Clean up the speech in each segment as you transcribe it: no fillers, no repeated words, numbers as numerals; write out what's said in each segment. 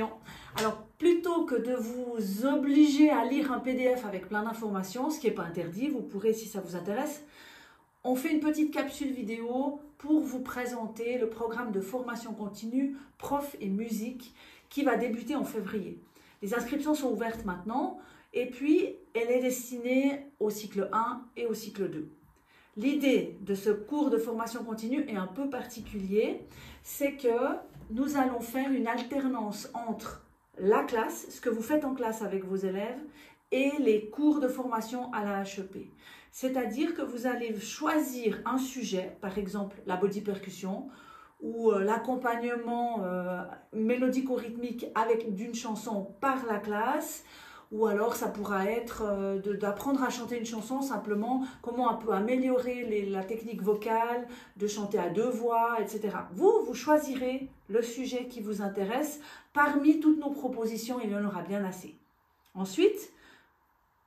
enseignants. Alors, plutôt que de vous obliger à lire un PDF avec plein d'informations, ce qui n'est pas interdit, vous pourrez si ça vous intéresse, on fait une petite capsule vidéo pour vous présenter le programme de formation continue prof et musique qui va débuter en février. Les inscriptions sont ouvertes maintenant et puis elle est destinée au cycle 1 et au cycle 2. L'idée de ce cours de formation continue est un peu particulier, c'est que nous allons faire une alternance entre la classe, ce que vous faites en classe avec vos élèves, et les cours de formation à la HEP. C'est-à-dire que vous allez choisir un sujet, par exemple la body percussion, ou l'accompagnement mélodico-rythmique d'une chanson par la classe, ou alors ça pourra être d'apprendre à chanter une chanson, simplement comment on peut améliorer la technique vocale, de chanter à deux voix, etc. Vous choisirez le sujet qui vous intéresse. Parmi toutes nos propositions, il y en aura bien assez. Ensuite,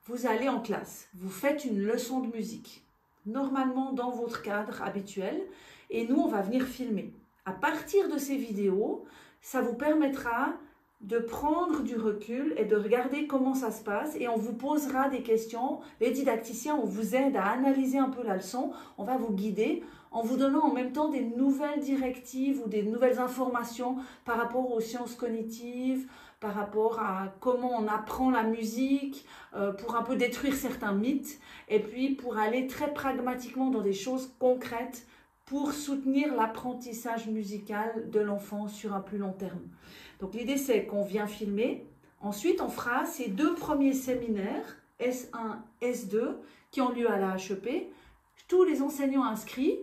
vous allez en classe, vous faites une leçon de musique, normalement dans votre cadre habituel, et nous, on va venir filmer. À partir de ces vidéos, ça vous permettra de prendre du recul et de regarder comment ça se passe, et on vous posera des questions. Les didacticiens, on vous aide à analyser un peu la leçon, on va vous guider en vous donnant en même temps des nouvelles directives ou des nouvelles informations par rapport aux sciences cognitives, par rapport à comment on apprend la musique, pour un peu détruire certains mythes, et puis pour aller très pragmatiquement dans des choses concrètes pour soutenir l'apprentissage musical de l'enfant sur un plus long terme. Donc l'idée c'est qu'on vient filmer, ensuite on fera ces 2 premiers séminaires, S1, S2, qui ont lieu à la HEP. Tous les enseignants inscrits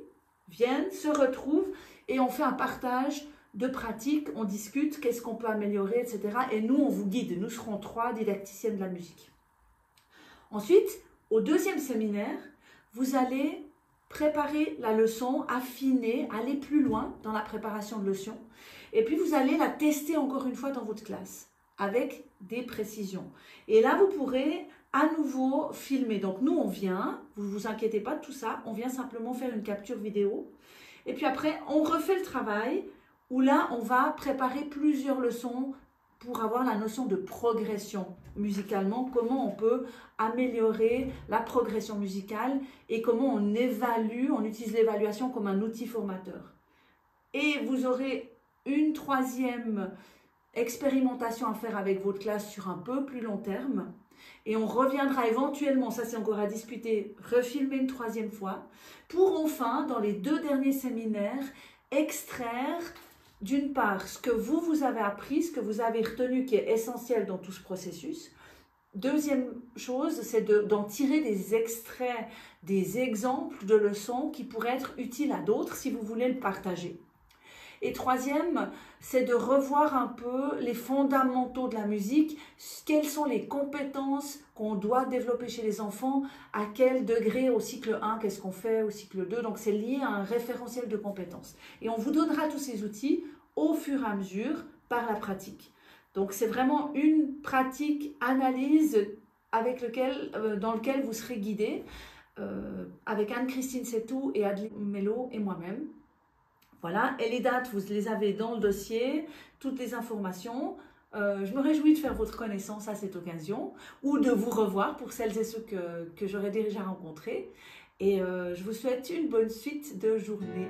viennent, se retrouvent et on fait un partage de pratiques, on discute, qu'est-ce qu'on peut améliorer, etc. Et nous, on vous guide, nous serons 3 didacticiennes de la musique. Ensuite, au 2e séminaire, vous allez préparer la leçon, affiner, aller plus loin dans la préparation de leçon. Et puis, vous allez la tester encore une fois dans votre classe avec des précisions. Et là, vous pourrez à nouveau filmer. Donc, nous, on vient, vous ne vous inquiétez pas de tout ça, on vient simplement faire une capture vidéo. Et puis après, on refait le travail où là, on va préparer plusieurs leçons pour avoir la notion de progression musicalement, comment on peut améliorer la progression musicale et comment on évalue, on utilise l'évaluation comme un outil formateur. Et vous aurez une 3e expérimentation à faire avec votre classe sur un peu plus long terme. Et on reviendra éventuellement, ça c'est encore à discuter, refilmer une 3e fois, pour enfin, dans les 2 derniers séminaires, extraire d'une part ce que vous avez appris, ce que vous avez retenu qui est essentiel dans tout ce processus. Deuxième chose, c'est d'en tirer des extraits, des exemples de leçons qui pourraient être utiles à d'autres si vous voulez le partager. Et 3e, c'est de revoir un peu les fondamentaux de la musique, quelles sont les compétences qu'on doit développer chez les enfants, à quel degré au cycle 1, qu'est-ce qu'on fait au cycle 2, donc c'est lié à un référentiel de compétences. Et on vous donnera tous ces outils au fur et à mesure par la pratique. Donc c'est vraiment une pratique analyse dans lequel vous serez guidé avec Anne-Christine Setou et Adeline Mello et moi-même. Voilà, et les dates, vous les avez dans le dossier, toutes les informations. Je me réjouis de faire votre connaissance à cette occasion ou de vous revoir pour celles et ceux que j'aurais déjà rencontrés. Et je vous souhaite une bonne suite de journée.